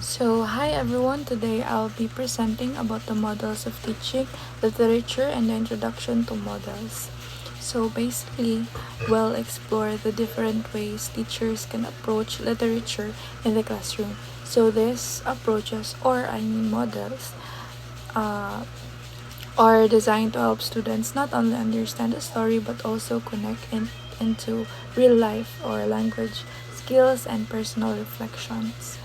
So, hi everyone. Today I'll be presenting about the models of teaching, literature, and the introduction to models. So, basically, we'll explore the different ways teachers can approach literature in the classroom. So, these approaches, or models, uh, are designed to help students not only understand the story but also into real life or language skills and personal reflections.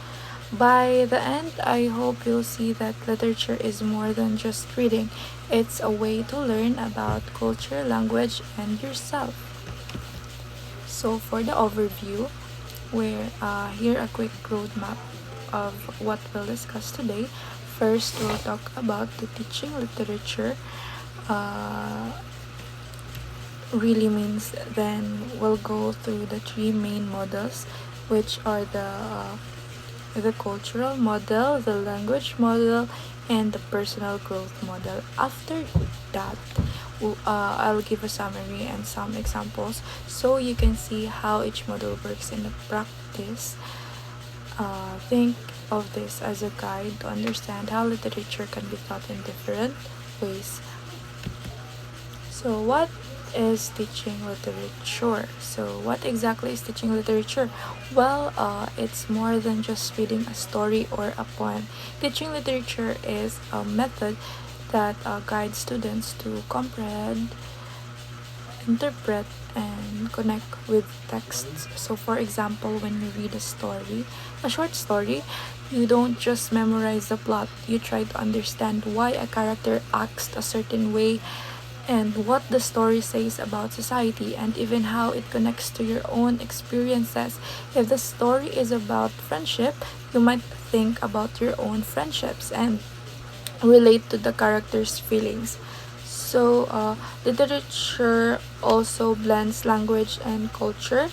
By the end, I hope you'll see that literature is more than just reading. It's a way to learn about culture, language, and yourself. So, for the overview, here a quick roadmap of what we'll discuss today. First, we'll talk about the teaching literature. Uh, really means then we'll go through the three main models, which are the cultural model, the language model, and the personal growth model. After that, I'll give a summary and some examples so you can see how each model works in the practice. Think of this as a guide to understand how literature can be taught in different ways. So, what is teaching literature? So, what exactly is teaching literature? Well, it's more than just reading a story or a poem. Teaching literature is a method that guides students to comprehend, interpret, and connect with texts. So, for example, when you read a short story, you don't just memorize the plot, you try to understand why a character acts a certain way and what the story says about society and even how it connects to your own experiences. If the story is about friendship, you might think about your own friendships and relate to the character's feelings. So, literature also blends language and culture.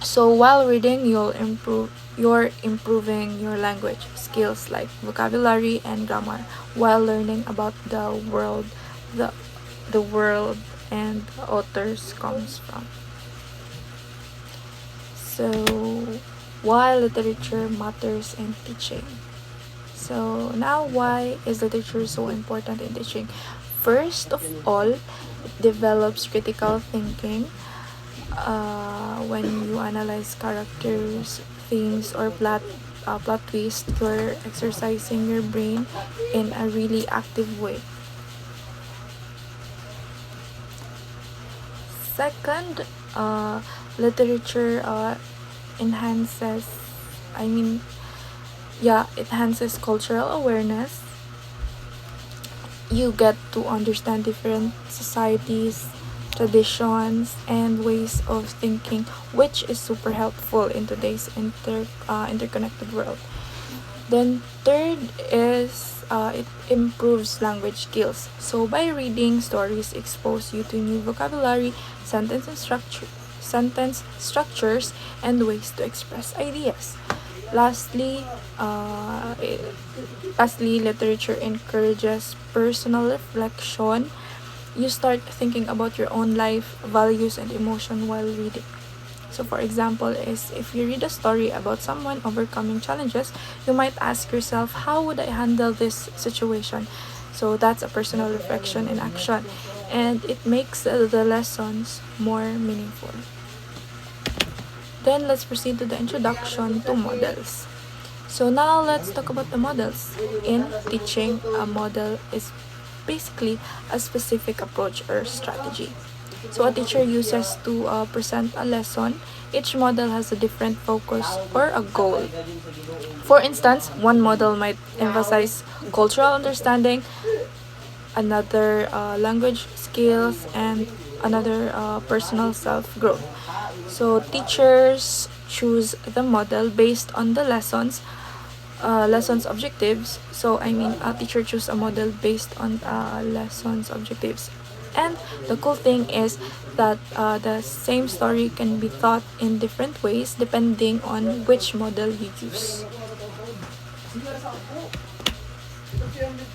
So, while reading, you're improving your language skills like vocabulary and grammar while learning about the the world and the authors comes from. So, why literature matters in teaching? So, now why is literature so important in teaching? First of all, it develops critical thinking. When you analyze characters, themes, or plot twist, you're exercising your brain in a really active way. Second, literature enhances, I mean, enhances cultural awareness. You get to understand different societies, traditions, and ways of thinking, which is super helpful in today's interconnected world. Then third is it improves language skills. So by reading stories expose you to new vocabulary, sentence structures, and ways to express ideas. Lastly, literature encourages personal reflection. You start thinking about your own life, values, and emotion while reading. So, for example, is if you read a story about someone overcoming challenges, you might ask yourself, how would I handle this situation? So, that's a personal reflection in action, and it makes the lessons more meaningful. Then, let's proceed to the introduction to models. So, now let's talk about the models. In teaching, a model is basically a specific approach or strategy. So, a teacher uses to present a lesson. Each model has a different focus or a goal. For instance, one model might emphasize cultural understanding, another language skills, and another personal self growth. So, teachers choose the model based on the lessons objectives. So, a teacher choose a model based on lessons objectives. And the cool thing is that the same story can be taught in different ways depending on which model you use.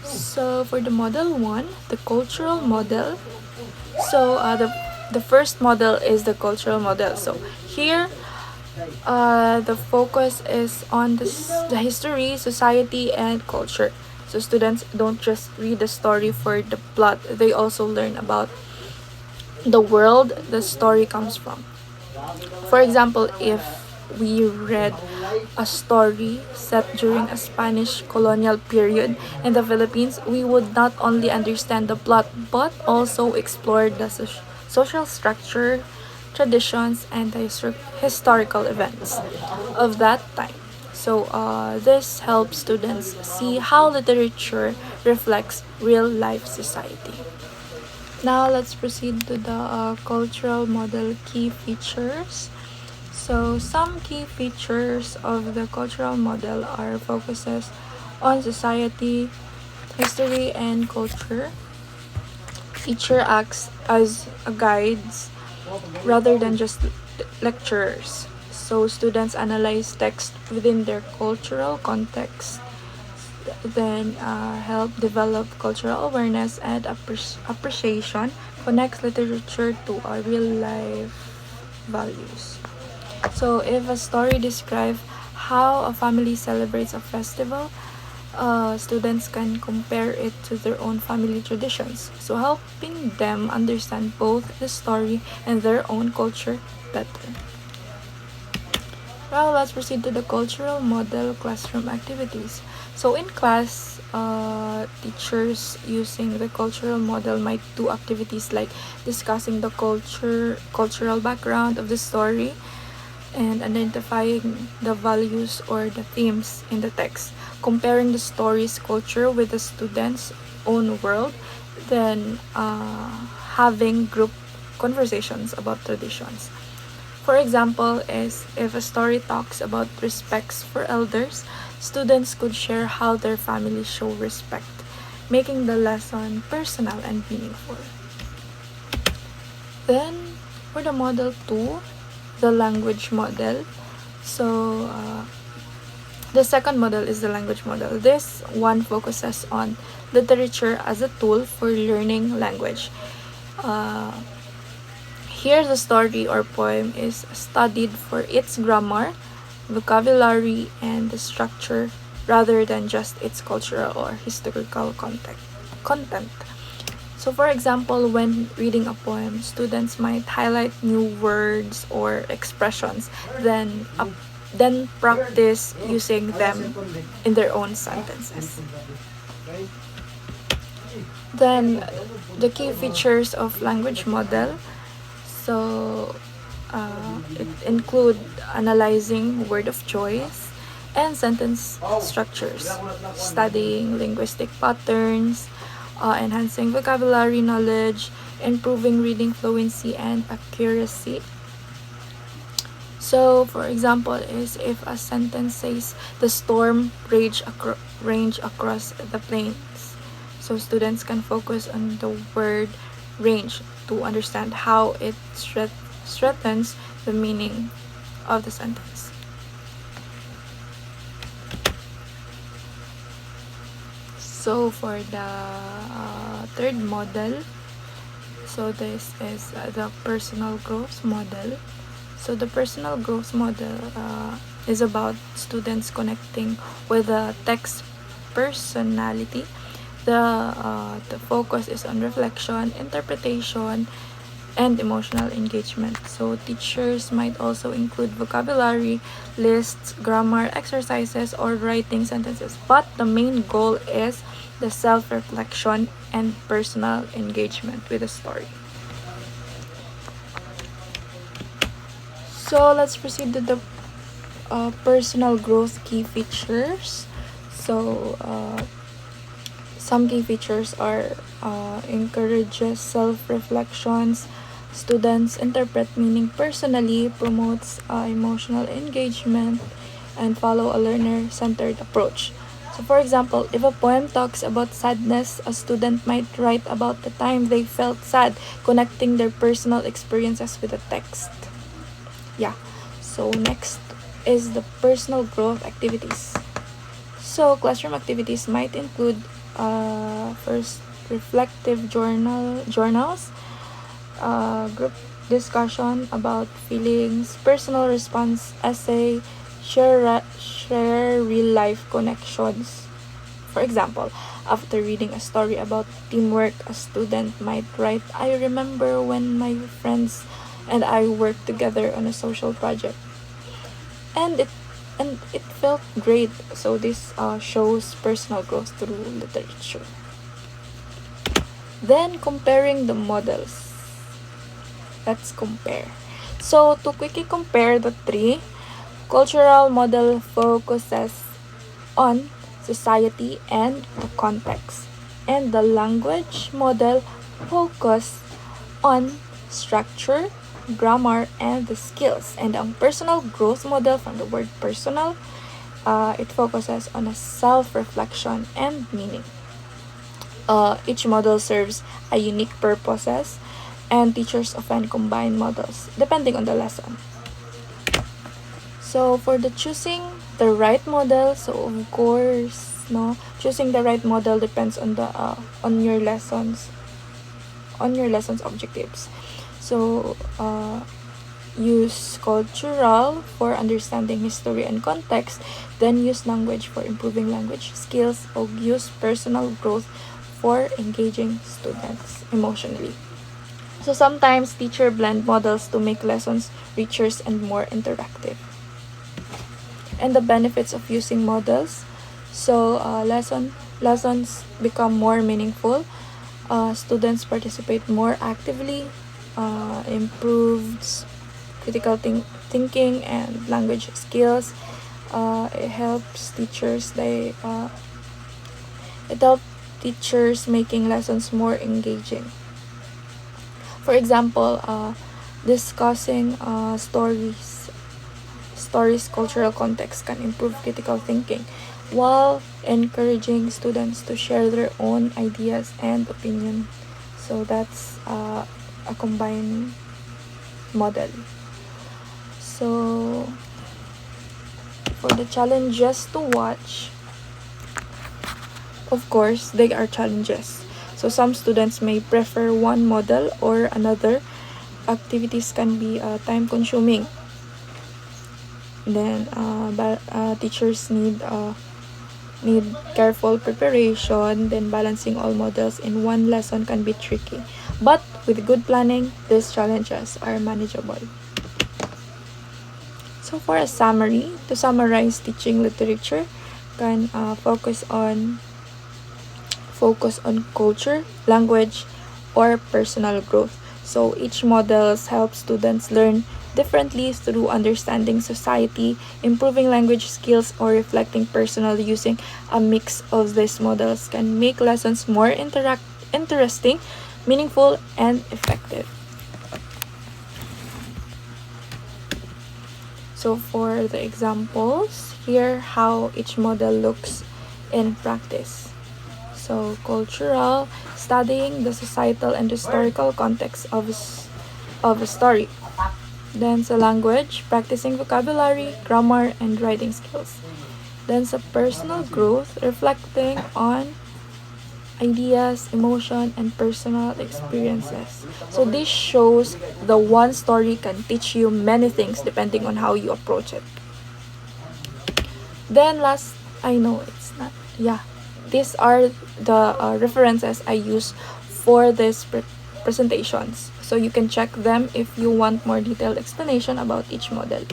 So for the model one, the cultural model. So the first model is the cultural model. So here The focus is on the history, society, and culture. So students don't just read the story for the plot, they also learn about the world the story comes from. For example, if we read a story set during a Spanish colonial period in the Philippines, we would not only understand the plot but also explore the social structure, traditions, and the historical events of that time. So, this helps students see how literature reflects real life society. Now, let's proceed to the cultural model key features. So, some key features of the cultural model are focuses on society, history, and culture. Teacher acts as a guides rather than just lecturers. So, students analyze text within their cultural context, then help develop cultural awareness and appreciation, connects literature to our real life values. So, if a story describes how a family celebrates a festival, students can compare it to their own family traditions. So, helping them understand both the story and their own culture better. Well, let's proceed to the cultural model classroom activities. So, in class, teachers using the cultural model might do activities like discussing the cultural background of the story, and identifying the values or the themes in the text, comparing the story's culture with the student's own world, then having group conversations about traditions. For example, is if a story talks about respects for elders, students could share how their families show respect, making the lesson personal and meaningful. Then, for the model 2, the language model. So, the second model is the language model. This one focuses on literature as a tool for learning language. Uh, Here, the story or poem is studied for its grammar, vocabulary, and the structure rather than just its cultural or historical content. So, for example, when reading a poem, students might highlight new words or expressions, then practice using them in their own sentences. Then, the key features of language model. So, it include analyzing word of choice and sentence structures, studying linguistic patterns, enhancing vocabulary knowledge, improving reading fluency and accuracy. So, for example, is if a sentence says the storm range across the plains. So, students can focus on the word range to understand how it strengthens the meaning of the sentence. So, for the third model, so this is the personal growth model. So the personal growth model is about students connecting with the text personality. The focus is on reflection, interpretation, and emotional engagement. So teachers might also include vocabulary, lists, grammar exercises, or writing sentences. But the main goal is the self-reflection and personal engagement with the story. So let's proceed to the personal growth key features. So some key features are encourages self-reflections, students interpret meaning personally, promotes emotional engagement, and follow a learner-centered approach. So for example, if a poem talks about sadness, a student might write about the time they felt sad, connecting their personal experiences with the text. Yeah, so next is the personal growth activities. So classroom activities might include first reflective journals, group discussion about feelings, personal response essay, share real life connections. For example, after reading a story about teamwork, a student might write, I remember when my friends and I worked together on a social project. And it felt great. So this shows personal growth through literature. Then comparing the models. Let's compare. So to quickly compare the three, cultural model focuses on society and the context. And the language model focus on structure, grammar, and the skills. And ang personal growth model, from the word personal, it focuses on a self-reflection and meaning. Each model serves a unique purposes, and teachers often combine models depending on the lesson. So for the choosing the right model, so of course, no, choosing the right model depends on the on your lessons objectives. So use cultural for understanding history and context, then use language for improving language skills, or use personal growth for engaging students emotionally. So sometimes teacher blend models to make lessons richer and more interactive. And the benefits of using models. So lessons become more meaningful. Students participate more actively. Improves thinking and language skills. It helps teachers making lessons more engaging. For example, discussing stories cultural context can improve critical thinking, while encouraging students to share their own ideas and opinion. So that's a combined model. So for the challenges to watch, of course, they are challenges. So some students may prefer one model or another. Activities can be time consuming. Then teachers need careful preparation. Then balancing all models in one lesson can be tricky. But with good planning, these challenges are manageable. So for a summary, to summarize, teaching literature can focus on culture, language, or personal growth. So each models help students learn differently through understanding society, improving language skills, or reflecting personally. Using a mix of these models can make lessons more interesting, meaningful, and effective. So for the examples, here how each model looks in practice. So cultural, studying the societal and historical context of a story. Then sa language, practicing vocabulary, grammar, and writing skills. Then sa personal growth, reflecting on ideas, emotion, and personal experiences. So this shows the one story can teach you many things depending on how you approach it. Then last, I know it's not, yeah. These are the references I use for these presentations. So you can check them if you want more detailed explanation about each model.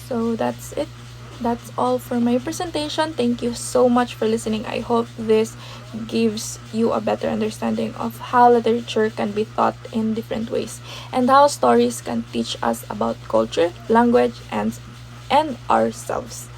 So that's it. That's all for my presentation. Thank you so much for listening. I hope this gives you a better understanding of how literature can be taught in different ways, and how stories can teach us about culture, language, and ourselves.